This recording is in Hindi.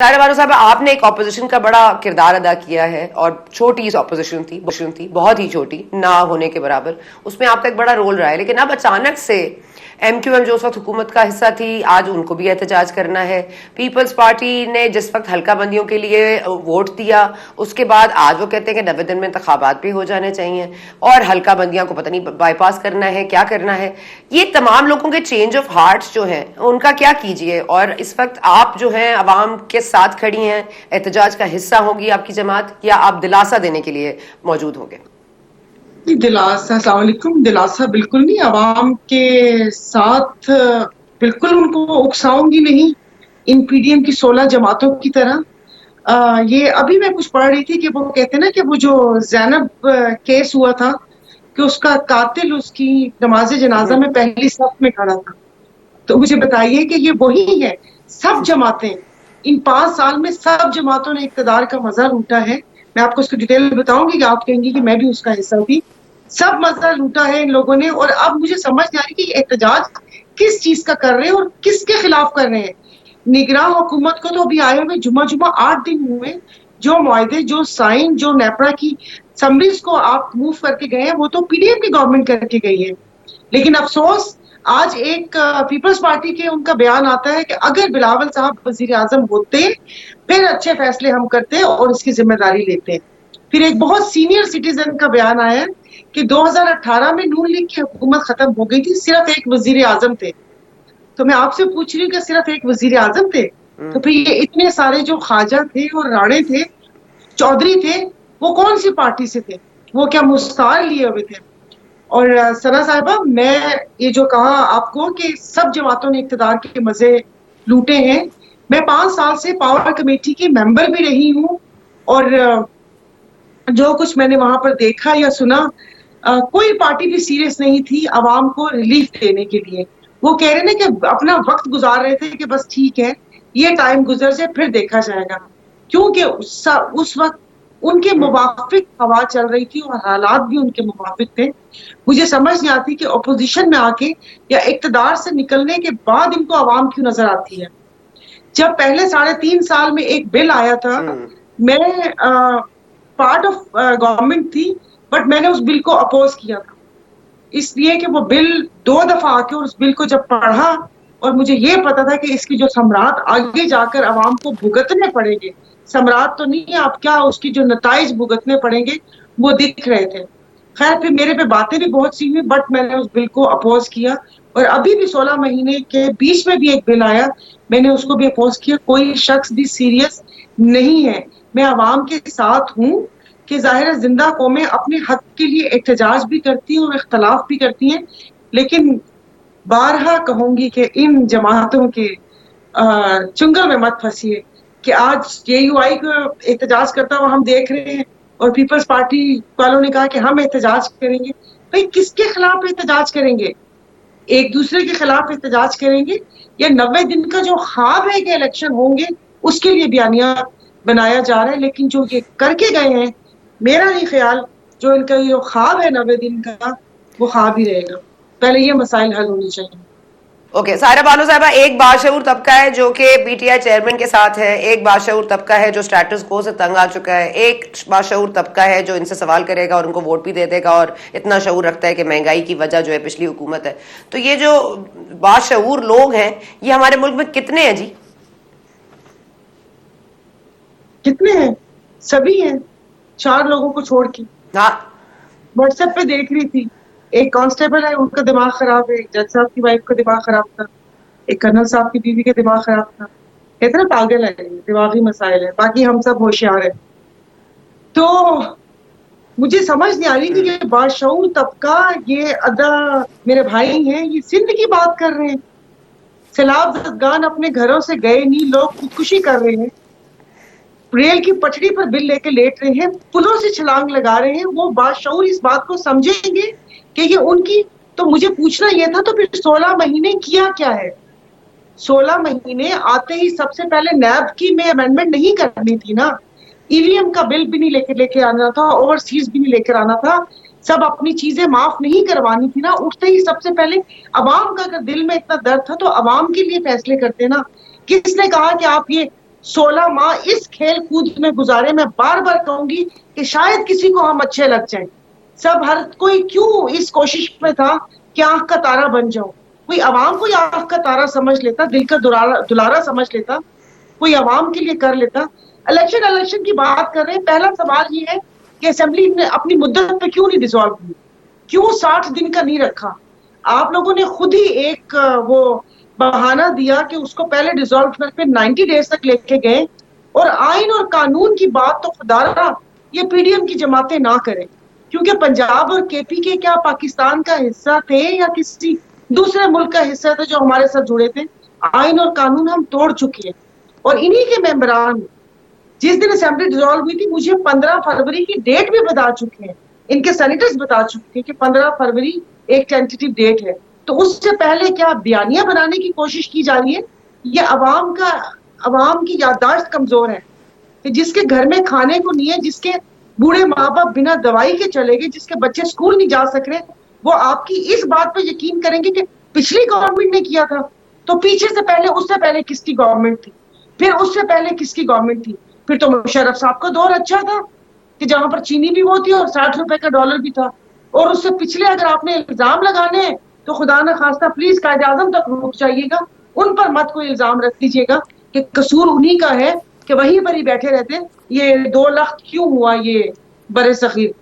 तारा बानो साहब, आपने एक ऑपोजिशन का बड़ा किरदार अदा किया है और छोटी ऑपोजिशन थी, बहुत ही छोटी, ना होने के बराबर। उसमें आपका एक बड़ा रोल रहा है, लेकिन अब अचानक से एमक्यूएम जो उस वक्त हुकूमत का हिस्सा थी, आज उनको भी एहतजाज करना है। पीपल्स पार्टी ने जिस वक्त हल्का बंदियों के लिए वोट दिया, उसके बाद आज वो कहते हैं कि 90 दिन में इंतखाबात भी हो जाने चाहिए और हल्का बंदियों को पता नहीं बाईपास करना है, क्या करना है। ये तमाम लोगों के चेंज ऑफ हार्ट्स जो हैं, उनका क्या कीजिए। और इस वक्त आप जो हैं अवाम के साथ खड़ी हैं, एहतजाज का हिस्सा होगी आपकी जमात, या आप दिलासा देने के लिए मौजूद होंगे? दिलासा, अस्सलाम वालेकुम। दिलासा बिल्कुल नहीं, आवाम के साथ बिल्कुल उनको उकसाऊंगी नहीं इन पीडीएम की 16 जमातों की तरह। ये अभी मैं कुछ पढ़ रही थी कि वो कहते ना कि वो जो जैनब केस हुआ था कि उसका कातिल उसकी नमाज जनाजा में पहली सफ में खड़ा था। तो मुझे बताइए कि ये वही है। सब जमातें इन 5 साल में सब जमातों ने इक्तदार का मजा लूटा है। मैं आपको उसकी डिटेल बताऊंगी कि आप कहेंगे कि मैं भी उसका हिस्सा थी। सब मजा लूटा है इन लोगों ने। और अब मुझे समझ नहीं आ रही कि एहतजाज किस चीज का कर रहे हैं और किसके खिलाफ कर रहे हैं। निगरान हुकूमत को तो अभी आए हुए जुमा 8 दिन हुए। जो मुआहदे, जो साइन, जो नेपरा की समरीज को आप मूव करके गए हैं, वो तो पीडीएम की गवर्नमेंट करके गई है। लेकिन अफसोस, आज एक पीपल्स पार्टी के उनका बयान आता है कि अगर बिलावल साहब वजीर आजम होते फिर अच्छे फैसले हम करते और इसकी जिम्मेदारी लेते। फिर एक बहुत सीनियर सिटीजन का बयान आया कि 2018 में नून लीग की हुकूमत खत्म हो गई थी, सिर्फ एक वजीर आजम थे। तो मैं आपसे पूछ रही हूँ कि सिर्फ एक वजीर आजम थे, तो फिर ये इतने सारे जो ख्वाजा थे और राणे थे, चौधरी थे, वो कौन सी पार्टी से थे? वो क्या मुस्तार लिए हुए थे? और सना साहिबा, मैं ये जो कहा आपको कि सब जमातों ने इक्तदार के मजे लूटे हैं, मैं 5 साल से पावर कमेटी की मेंबर भी रही हूँ। और जो कुछ मैंने वहां पर देखा या सुना, कोई पार्टी भी सीरियस नहीं थी आवाम को रिलीफ देने के लिए। वो कह रहे ना कि अपना वक्त गुजार रहे थे कि बस ठीक है, ये टाइम गुजर जाए फिर देखा जाएगा। क्योंकि उस वक्त उनके मुवाफिक हवा चल रही थी और हालात भी उनके मुवाफिक थे। मुझे समझ नहीं आती कि अपोजिशन में आके या इक्तदार से निकलने के बाद इनको आवाम क्यों नजर आती है। जब पहले 3.5 साल में एक बिल आया था, मैं पार्ट ऑफ गवर्नमेंट थी, बट मैंने उस बिल को अपोज किया था, इसलिए कि वो बिल 2 दफा आके उस बिल को जब पढ़ा और मुझे ये पता था कि इसकी जो सम्राट आगे जाकर आवाम को भुगतने पड़ेंगे, सम्राट तो नहीं है, आप क्या उसकी जो नताइज भुगतने पड़ेंगे वो दिख रहे थे। खैर, फिर मेरे पे बातें भी बहुत सी हुई, बट मैंने उस बिल को अपोज किया। और अभी भी 16 महीने के बीच में भी एक बिल आया, मैंने उसको भी अपोज किया। कोई शख्स भी सीरियस नहीं है। मैं आवाम के साथ हूँ कि जाहिर जिंदा कौमें अपने हक के लिए एहतजाज भी करती हैं और इख्तलाफ भी करती हैं, लेकिन बारहा कहूंगी कि इन जमातों के चुंगल में मत फंसिए कि आज जेयूआई को एहतजाज करता हुआ हम देख रहे हैं और पीपल्स पार्टी वालों ने कहा कि हम एहतजाज करेंगे। भाई, किसके खिलाफ एहतजाज करेंगे? एक दूसरे के खिलाफ एहतजाज करेंगे या 90 दिन का जो ख्वाब है कि इलेक्शन होंगे उसके लिए बयानिया बनाया जा रहा है? लेकिन जो ये करके गए हैं, मेरा नहीं ख्याल जो इनका ये ख्वाब है 90 दिन का, वो ख्वाब ही रहेगा। पहले ये मसाइल हल होने चाहिए। ओके, सारा बानो साहबा, एक बाशऊर तबका है जो कि पीटीआई चेयरमैन के साथ है, एक बाशऊर तबका है जो स्टेटस को से तंग आ चुका है, एक बाशऊर तबका है जो इनसे सवाल करेगा और उनको वोट भी दे देगा और इतना शऊर रखता है कि महंगाई की वजह जो है पिछली हुकूमत है। तो ये जो बाशऊर लोग हैं, ये हमारे मुल्क में कितने हैं जी? कितने हैं? सभी हैं, 4 लोगों को छोड़ के। हाँ, व्हाट्सएप पे देख रही थी, एक कांस्टेबल है, उनका दिमाग खराब है, एक जज साहब की वाइफ का दिमाग खराब था, एक कर्नल साहब की बीवी का दिमाग खराब था। कहते ना पागल है, दिमागी मसाइल है, बाकी हम सब होशियार है। तो मुझे समझ नहीं आ रही कि ये बाशऊर तबका, ये अदा मेरे भाई हैं, ये सिंध की बात कर रहे हैं। सैलाब जदगान अपने घरों से गए नहीं, लोग खुदकुशी कर रहे हैं, रेल की पटरी पर बिल लेके लेट रहे हैं, पुलों से छलांग लगा रहे हैं। वो बाशऊर इस बात को समझेंगे कि ये उनकी? तो मुझे पूछना ये था, तो फिर 16 महीने किया क्या है? 16 महीने आते ही सबसे पहले नैब की में अमेंडमेंट नहीं करनी थी ना, ईवीएम का बिल भी नहीं लेके आना था, ओवरसीज भी नहीं लेकर आना था, सब अपनी चीजें माफ नहीं करवानी थी ना। उठते ही सबसे पहले अवाम का अगर दिल में इतना दर्द था तो अवाम के लिए फैसले करते ना। किसने कहा कि आप ये 16 माह इस खेल कूद में गुजारे। मैं बार बार कहूंगी कि शायद किसी को हम अच्छे लग जाएं। सब हर कोई क्यों इस कोशिश में था कि आंख का तारा बन जाओ। कोई आवाम को आंख का तारा समझ लेता, दिल का दुलारा समझ लेता, कोई आवाम के लिए कर लेता। इलेक्शन की बात कर रहे हैं। पहला सवाल ये है कि असेंबली ने अपनी मुद्दत पे क्यों नहीं डिसॉल्व की, क्यों 60 दिन का नहीं रखा। आप लोगों ने खुद ही एक वो बहाना दिया कि उसको पहले डिसॉल्व करके 90 डेज तक लेके गए। और आइन और कानून की बात तो खुदारा ये पीडीएम की जमातें ना करें, क्योंकि पंजाब और केपी के क्या पाकिस्तान का हिस्सा थे या किसी दूसरे मुल्क का हिस्सा थे जो हमारे साथ जुड़े थे। आइन और कानून हम तोड़ चुके हैं और इन्हीं के मेंबरान जिस दिन असेंबली डिसॉल्व हुई थी मुझे 15 फरवरी की डेट भी बता चुके हैं, इनके सेनेटर्स बता चुके हैं कि 15 फरवरी एक टेंटेटिव डेट है। तो उससे पहले क्या बयानियां बनाने की कोशिश की जा रही है? ये अवाम की याददाश्त कमजोर है कि जिसके घर में खाने को नहीं है, जिसके बूढ़े माँ बाप बिना दवाई के चले गए, जिसके बच्चे स्कूल नहीं जा सक रहे, वो आपकी इस बात पे यकीन करेंगे कि पिछली गवर्नमेंट ने किया था। तो पीछे से पहले, उससे पहले किसकी गवर्नमेंट थी, फिर उससे पहले किसकी गवर्नमेंट थी? फिर तो मुशर्रफ साहब का दौर अच्छा था कि जहां पर चीनी भी वो थी और 60 रुपए का डॉलर भी था। और उससे पिछले अगर आपने इल्जाम लगाने हैं तो खुदा न खास्ता प्लीज कायदे आजम तक रुक जाइएगा, उन पर मत कोई इल्जाम रख दीजिएगा कि कसूर उन्हीं का है कि वहीं पर ही बैठे रहते। ये 2 लाख क्यों हुआ ये बरे सगीर